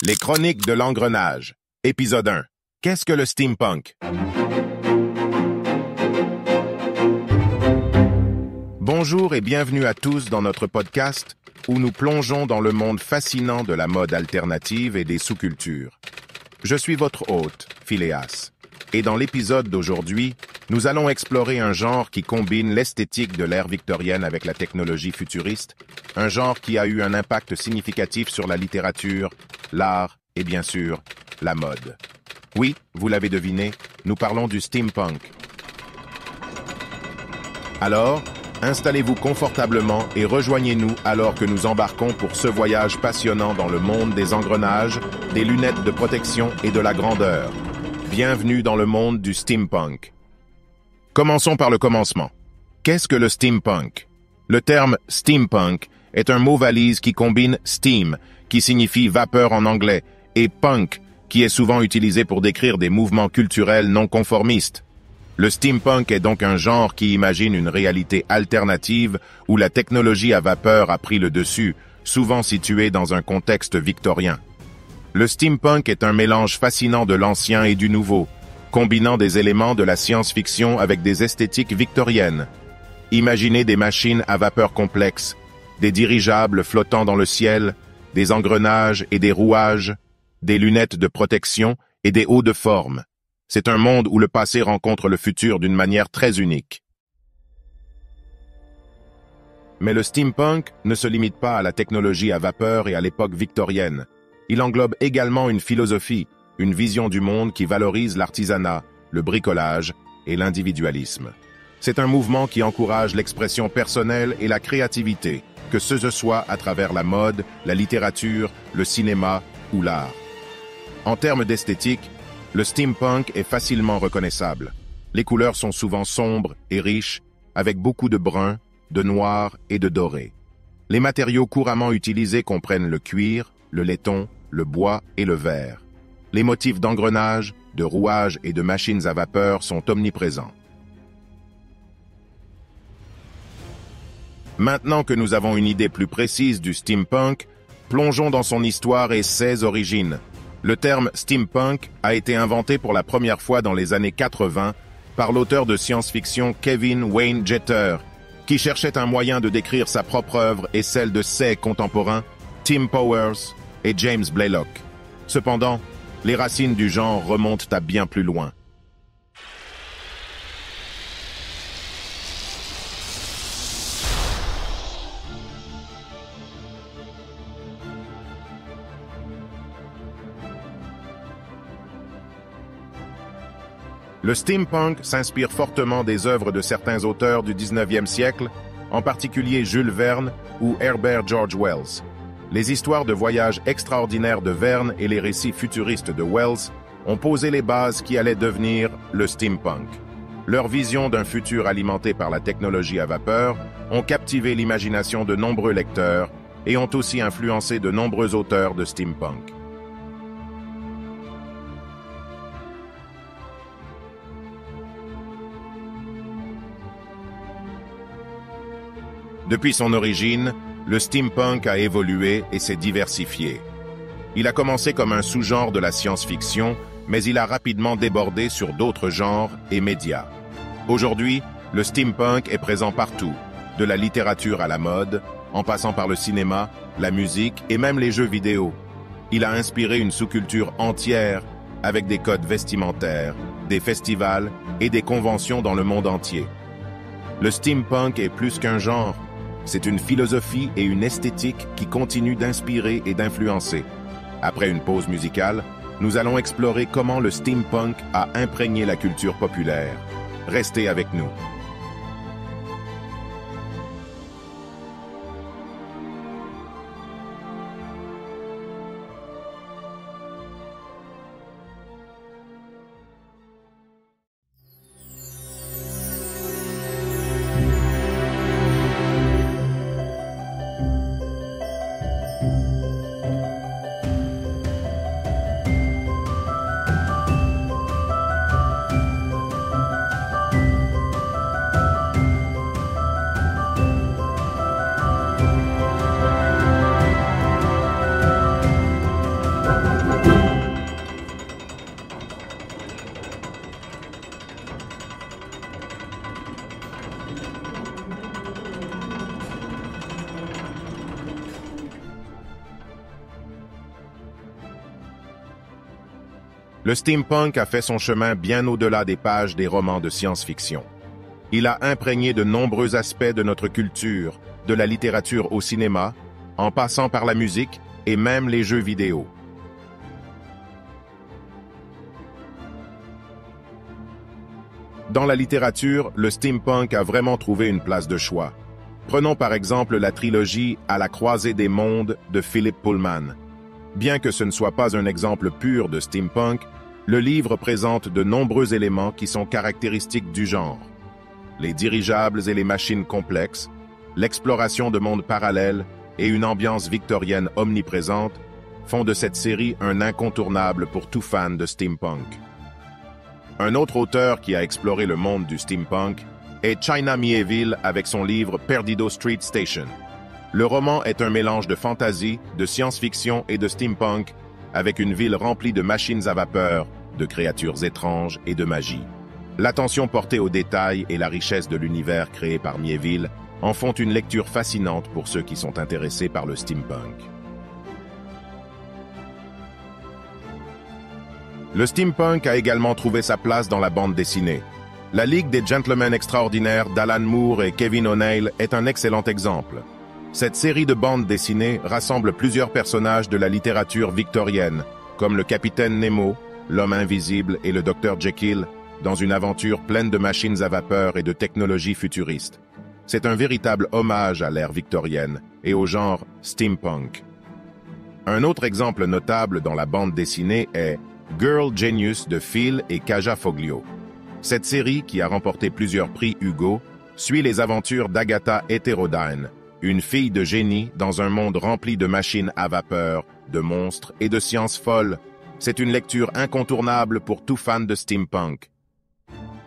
Les Chroniques de l'Engrenage, épisode 1. Qu'est-ce que le steampunk? Bonjour et bienvenue à tous dans notre podcast où nous plongeons dans le monde fascinant de la mode alternative et des sous-cultures. Je suis votre hôte, Phileas, et dans l'épisode d'aujourd'hui, nous allons explorer un genre qui combine l'esthétique de l'ère victorienne avec la technologie futuriste, un genre qui a eu un impact significatif sur la littérature, l'art et bien sûr, la mode. Oui, vous l'avez deviné, nous parlons du steampunk. Alors, installez-vous confortablement et rejoignez-nous alors que nous embarquons pour ce voyage passionnant dans le monde des engrenages, des lunettes de protection et de la grandeur. Bienvenue dans le monde du steampunk. Commençons par le commencement. Qu'est-ce que le steampunk? Le terme steampunk est un mot valise qui combine steam, qui signifie vapeur en anglais, et punk, qui est souvent utilisé pour décrire des mouvements culturels non conformistes. Le steampunk est donc un genre qui imagine une réalité alternative où la technologie à vapeur a pris le dessus, souvent située dans un contexte victorien. Le steampunk est un mélange fascinant de l'ancien et du nouveau, combinant des éléments de la science-fiction avec des esthétiques victoriennes. Imaginez des machines à vapeur complexes, des dirigeables flottant dans le ciel, des engrenages et des rouages, des lunettes de protection et des hauts de forme. C'est un monde où le passé rencontre le futur d'une manière très unique. Mais le steampunk ne se limite pas à la technologie à vapeur et à l'époque victorienne. Il englobe également une philosophie, une vision du monde qui valorise l'artisanat, le bricolage et l'individualisme. C'est un mouvement qui encourage l'expression personnelle et la créativité, que ce soit à travers la mode, la littérature, le cinéma ou l'art. En termes d'esthétique, le steampunk est facilement reconnaissable. Les couleurs sont souvent sombres et riches, avec beaucoup de brun, de noir et de doré. Les matériaux couramment utilisés comprennent le cuir, le laiton, le bois et le verre. Les motifs d'engrenages, de rouages et de machines à vapeur sont omniprésents. Maintenant que nous avons une idée plus précise du steampunk, plongeons dans son histoire et ses origines. Le terme steampunk a été inventé pour la première fois dans les années 80 par l'auteur de science-fiction Kevin Wayne Jeter, qui cherchait un moyen de décrire sa propre œuvre et celle de ses contemporains, Tim Powers et James Blaylock. Cependant, les racines du genre remontent à bien plus loin. Le steampunk s'inspire fortement des œuvres de certains auteurs du 19e siècle, en particulier Jules Verne ou Herbert George Wells. Les histoires de voyages extraordinaires de Verne et les récits futuristes de Wells ont posé les bases qui allaient devenir le steampunk. Leur vision d'un futur alimenté par la technologie à vapeur ont captivé l'imagination de nombreux lecteurs et ont aussi influencé de nombreux auteurs de steampunk. Depuis son origine, le steampunk a évolué et s'est diversifié. Il a commencé comme un sous-genre de la science-fiction, mais il a rapidement débordé sur d'autres genres et médias. Aujourd'hui, le steampunk est présent partout, de la littérature à la mode, en passant par le cinéma, la musique et même les jeux vidéo. Il a inspiré une sous-culture entière, avec des codes vestimentaires, des festivals et des conventions dans le monde entier. Le steampunk est plus qu'un genre. C'est une philosophie et une esthétique qui continuent d'inspirer et d'influencer. Après une pause musicale, nous allons explorer comment le steampunk a imprégné la culture populaire. Restez avec nous. Le steampunk a fait son chemin bien au-delà des pages des romans de science-fiction. Il a imprégné de nombreux aspects de notre culture, de la littérature au cinéma, en passant par la musique et même les jeux vidéo. Dans la littérature, le steampunk a vraiment trouvé une place de choix. Prenons par exemple la trilogie À la croisée des mondes de Philip Pullman. Bien que ce ne soit pas un exemple pur de steampunk, le livre présente de nombreux éléments qui sont caractéristiques du genre. Les dirigeables et les machines complexes, l'exploration de mondes parallèles et une ambiance victorienne omniprésente font de cette série un incontournable pour tout fan de steampunk. Un autre auteur qui a exploré le monde du steampunk est China Miéville avec son livre Perdido Street Station. Le roman est un mélange de fantasy, de science-fiction et de steampunk, avec une ville remplie de machines à vapeur, de créatures étranges et de magie. L'attention portée aux détails et la richesse de l'univers créé par Miéville en font une lecture fascinante pour ceux qui sont intéressés par le steampunk. Le steampunk a également trouvé sa place dans la bande dessinée. La Ligue des Gentlemen Extraordinaires d'Alan Moore et Kevin O'Neill est un excellent exemple. Cette série de bandes dessinées rassemble plusieurs personnages de la littérature victorienne, comme le Capitaine Nemo, l'Homme Invisible et le Dr Jekyll, dans une aventure pleine de machines à vapeur et de technologies futuristes. C'est un véritable hommage à l'ère victorienne et au genre steampunk. Un autre exemple notable dans la bande dessinée est Girl Genius de Phil et Kaja Foglio. Cette série, qui a remporté plusieurs prix Hugo, suit les aventures d'Agatha Heterodyne, une fille de génie dans un monde rempli de machines à vapeur, de monstres et de sciences folles. C'est une lecture incontournable pour tout fan de steampunk.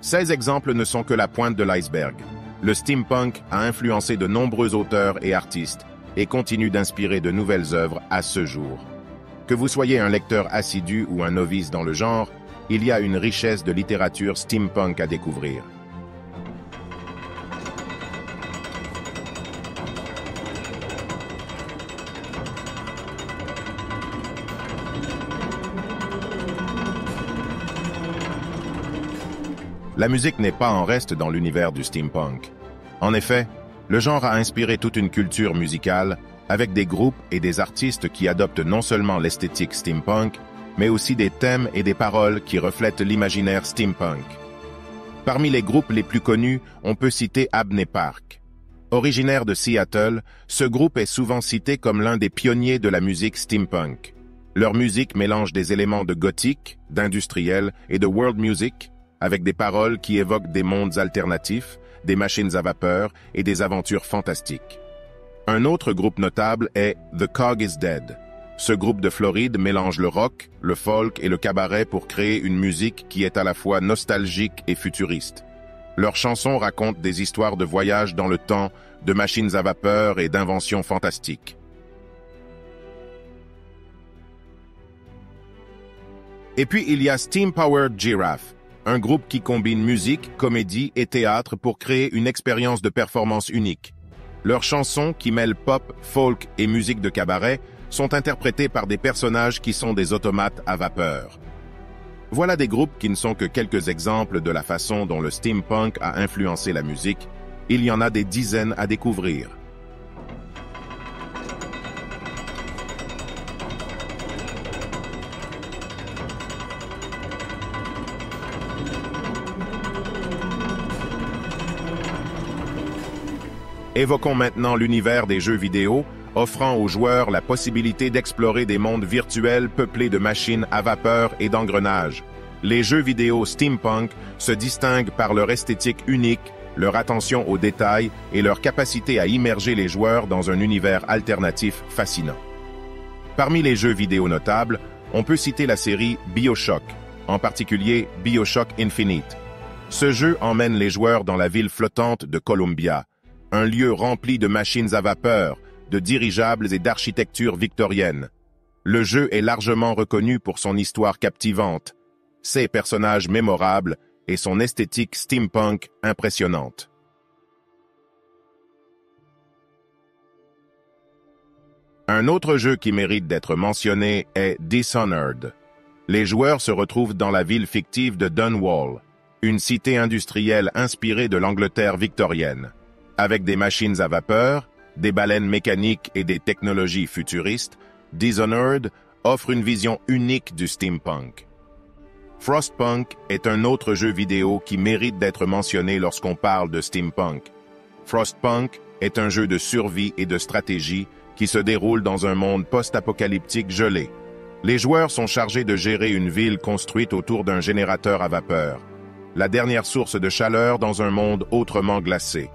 Ces exemples ne sont que la pointe de l'iceberg. Le steampunk a influencé de nombreux auteurs et artistes et continue d'inspirer de nouvelles œuvres à ce jour. Que vous soyez un lecteur assidu ou un novice dans le genre, il y a une richesse de littérature steampunk à découvrir. La musique n'est pas en reste dans l'univers du steampunk. En effet, le genre a inspiré toute une culture musicale, avec des groupes et des artistes qui adoptent non seulement l'esthétique steampunk, mais aussi des thèmes et des paroles qui reflètent l'imaginaire steampunk. Parmi les groupes les plus connus, on peut citer Abney Park. Originaire de Seattle, ce groupe est souvent cité comme l'un des pionniers de la musique steampunk. Leur musique mélange des éléments de gothique, d'industriel et de world music, avec des paroles qui évoquent des mondes alternatifs, des machines à vapeur et des aventures fantastiques. Un autre groupe notable est The Cog is Dead. Ce groupe de Floride mélange le rock, le folk et le cabaret pour créer une musique qui est à la fois nostalgique et futuriste. Leurs chansons racontent des histoires de voyages dans le temps, de machines à vapeur et d'inventions fantastiques. Et puis il y a Steam Powered Giraffe, un groupe qui combine musique, comédie et théâtre pour créer une expérience de performance unique. Leurs chansons, qui mêlent pop, folk et musique de cabaret, sont interprétées par des personnages qui sont des automates à vapeur. Voilà des groupes qui ne sont que quelques exemples de la façon dont le steampunk a influencé la musique. Il y en a des dizaines à découvrir. Évoquons maintenant l'univers des jeux vidéo, offrant aux joueurs la possibilité d'explorer des mondes virtuels peuplés de machines à vapeur et d'engrenages. Les jeux vidéo steampunk se distinguent par leur esthétique unique, leur attention aux détails et leur capacité à immerger les joueurs dans un univers alternatif fascinant. Parmi les jeux vidéo notables, on peut citer la série BioShock, en particulier BioShock Infinite. Ce jeu emmène les joueurs dans la ville flottante de Columbia, un lieu rempli de machines à vapeur, de dirigeables et d'architecture victorienne. Le jeu est largement reconnu pour son histoire captivante, ses personnages mémorables et son esthétique steampunk impressionnante. Un autre jeu qui mérite d'être mentionné est Dishonored. Les joueurs se retrouvent dans la ville fictive de Dunwall, une cité industrielle inspirée de l'Angleterre victorienne. Avec des machines à vapeur, des baleines mécaniques et des technologies futuristes, Dishonored offre une vision unique du steampunk. Frostpunk est un autre jeu vidéo qui mérite d'être mentionné lorsqu'on parle de steampunk. Frostpunk est un jeu de survie et de stratégie qui se déroule dans un monde post-apocalyptique gelé. Les joueurs sont chargés de gérer une ville construite autour d'un générateur à vapeur, la dernière source de chaleur dans un monde autrement glacé.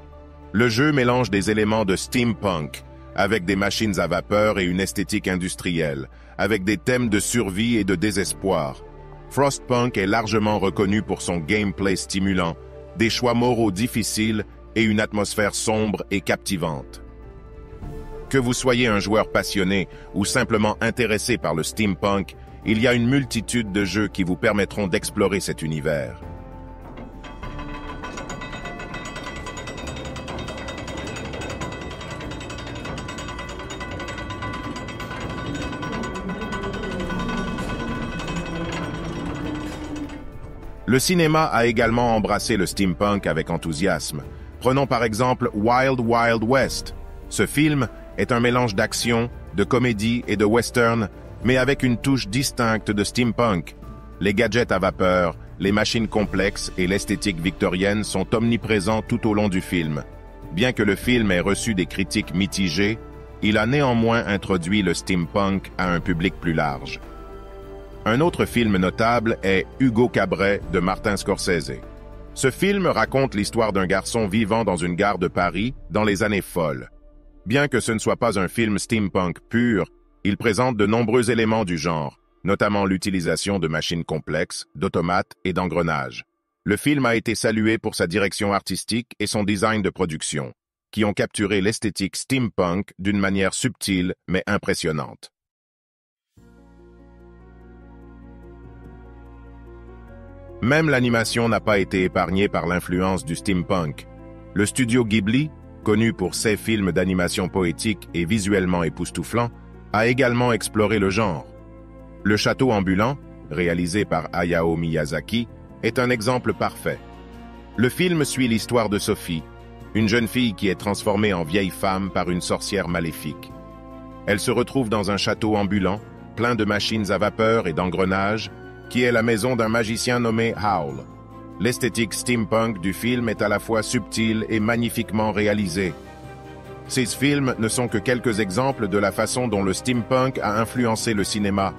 Le jeu mélange des éléments de steampunk, avec des machines à vapeur et une esthétique industrielle, avec des thèmes de survie et de désespoir. Frostpunk est largement reconnu pour son gameplay stimulant, des choix moraux difficiles et une atmosphère sombre et captivante. Que vous soyez un joueur passionné ou simplement intéressé par le steampunk, il y a une multitude de jeux qui vous permettront d'explorer cet univers. Le cinéma a également embrassé le steampunk avec enthousiasme. Prenons par exemple Wild Wild West. Ce film est un mélange d'action, de comédie et de western, mais avec une touche distincte de steampunk. Les gadgets à vapeur, les machines complexes et l'esthétique victorienne sont omniprésents tout au long du film. Bien que le film ait reçu des critiques mitigées, il a néanmoins introduit le steampunk à un public plus large. Un autre film notable est Hugo Cabret de Martin Scorsese. Ce film raconte l'histoire d'un garçon vivant dans une gare de Paris dans les années folles. Bien que ce ne soit pas un film steampunk pur, il présente de nombreux éléments du genre, notamment l'utilisation de machines complexes, d'automates et d'engrenages. Le film a été salué pour sa direction artistique et son design de production, qui ont capturé l'esthétique steampunk d'une manière subtile mais impressionnante. Même l'animation n'a pas été épargnée par l'influence du steampunk. Le studio Ghibli, connu pour ses films d'animation poétique et visuellement époustouflants, a également exploré le genre. Le château ambulant, réalisé par Hayao Miyazaki, est un exemple parfait. Le film suit l'histoire de Sophie, une jeune fille qui est transformée en vieille femme par une sorcière maléfique. Elle se retrouve dans un château ambulant, plein de machines à vapeur et d'engrenages, qui est la maison d'un magicien nommé Howl. L'esthétique steampunk du film est à la fois subtile et magnifiquement réalisée. Ces films ne sont que quelques exemples de la façon dont le steampunk a influencé le cinéma.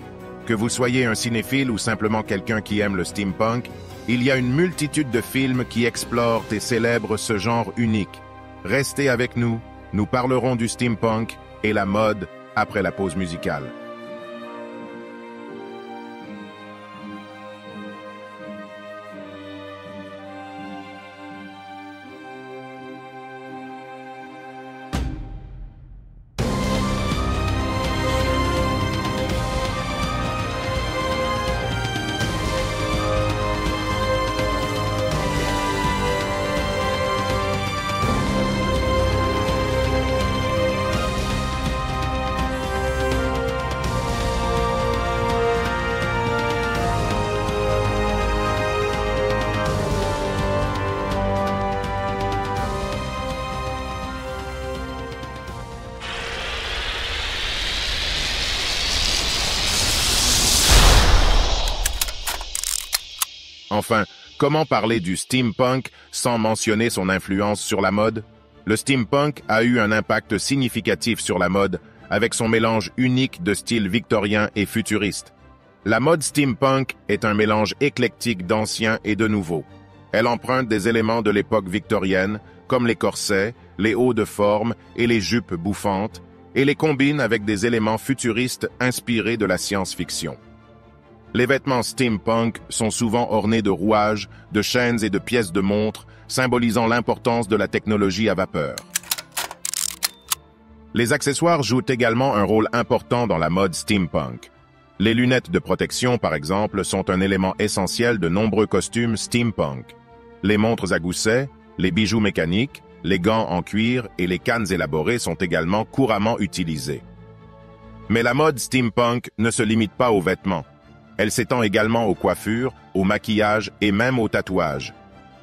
Que vous soyez un cinéphile ou simplement quelqu'un qui aime le steampunk, il y a une multitude de films qui explorent et célèbrent ce genre unique. Restez avec nous, nous parlerons du steampunk et la mode après la pause musicale. Enfin, comment parler du steampunk sans mentionner son influence sur la mode? Le steampunk a eu un impact significatif sur la mode, avec son mélange unique de styles victoriens et futuristes. La mode steampunk est un mélange éclectique d'ancien et de nouveau. Elle emprunte des éléments de l'époque victorienne, comme les corsets, les hauts de forme et les jupes bouffantes, et les combine avec des éléments futuristes inspirés de la science-fiction. Les vêtements steampunk sont souvent ornés de rouages, de chaînes et de pièces de montre, symbolisant l'importance de la technologie à vapeur. Les accessoires jouent également un rôle important dans la mode steampunk. Les lunettes de protection, par exemple, sont un élément essentiel de nombreux costumes steampunk. Les montres à gousset, les bijoux mécaniques, les gants en cuir et les cannes élaborées sont également couramment utilisés. Mais la mode steampunk ne se limite pas aux vêtements. Elle s'étend également aux coiffures, au maquillage et même au tatouage.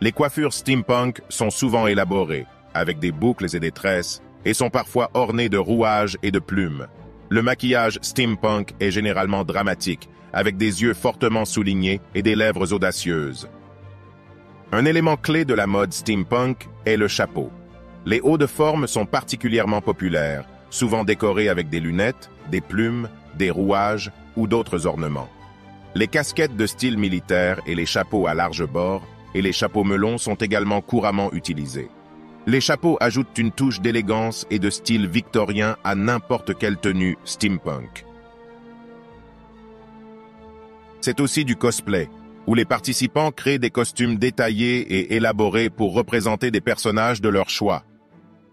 Les coiffures steampunk sont souvent élaborées, avec des boucles et des tresses, et sont parfois ornées de rouages et de plumes. Le maquillage steampunk est généralement dramatique, avec des yeux fortement soulignés et des lèvres audacieuses. Un élément clé de la mode steampunk est le chapeau. Les hauts de forme sont particulièrement populaires, souvent décorés avec des lunettes, des plumes, des rouages ou d'autres ornements. Les casquettes de style militaire et les chapeaux à large bord et les chapeaux melons sont également couramment utilisés. Les chapeaux ajoutent une touche d'élégance et de style victorien à n'importe quelle tenue steampunk. C'est aussi du cosplay, où les participants créent des costumes détaillés et élaborés pour représenter des personnages de leur choix.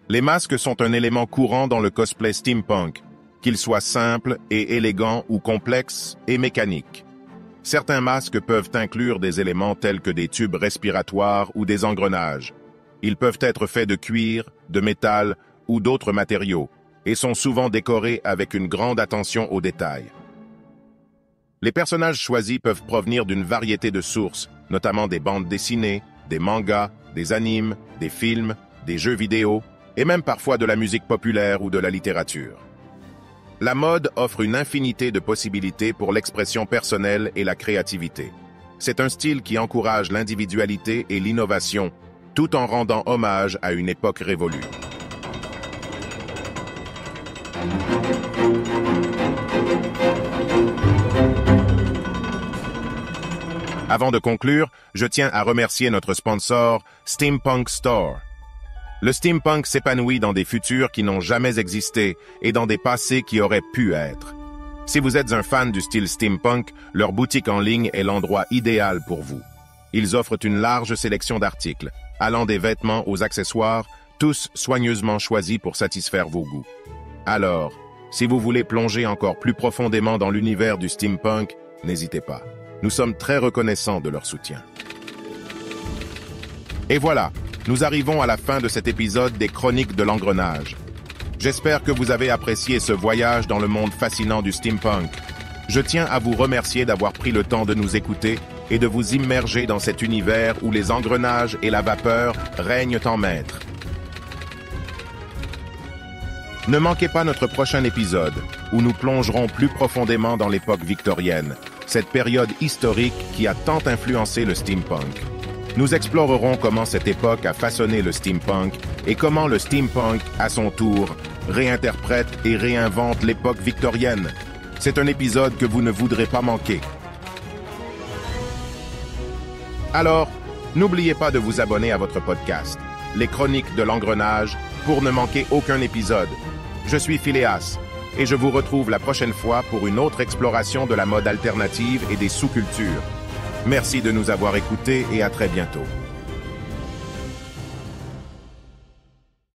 Les masques sont un élément courant dans le cosplay steampunk, qu'ils soient simples et élégants ou complexes et mécaniques. Certains masques peuvent inclure des éléments tels que des tubes respiratoires ou des engrenages. Ils peuvent être faits de cuir, de métal ou d'autres matériaux et sont souvent décorés avec une grande attention aux détails. Les personnages choisis peuvent provenir d'une variété de sources, notamment des bandes dessinées, des mangas, des animes, des films, des jeux vidéo et même parfois de la musique populaire ou de la littérature. La mode offre une infinité de possibilités pour l'expression personnelle et la créativité. C'est un style qui encourage l'individualité et l'innovation, tout en rendant hommage à une époque révolue. Avant de conclure, je tiens à remercier notre sponsor, Steampunk Store. Le steampunk s'épanouit dans des futurs qui n'ont jamais existé et dans des passés qui auraient pu être. Si vous êtes un fan du style steampunk, leur boutique en ligne est l'endroit idéal pour vous. Ils offrent une large sélection d'articles, allant des vêtements aux accessoires, tous soigneusement choisis pour satisfaire vos goûts. Alors, si vous voulez plonger encore plus profondément dans l'univers du steampunk, n'hésitez pas. Nous sommes très reconnaissants de leur soutien. Et voilà, nous arrivons à la fin de cet épisode des Chroniques de l'Engrenage. J'espère que vous avez apprécié ce voyage dans le monde fascinant du steampunk. Je tiens à vous remercier d'avoir pris le temps de nous écouter et de vous immerger dans cet univers où les engrenages et la vapeur règnent en maître. Ne manquez pas notre prochain épisode, où nous plongerons plus profondément dans l'époque victorienne, cette période historique qui a tant influencé le steampunk. Nous explorerons comment cette époque a façonné le steampunk et comment le steampunk, à son tour, réinterprète et réinvente l'époque victorienne. C'est un épisode que vous ne voudrez pas manquer. Alors, n'oubliez pas de vous abonner à votre podcast, Les Chroniques de l'Engrenage, pour ne manquer aucun épisode. Je suis Phileas, et je vous retrouve la prochaine fois pour une autre exploration de la mode alternative et des sous-cultures. Merci de nous avoir écoutés et à très bientôt.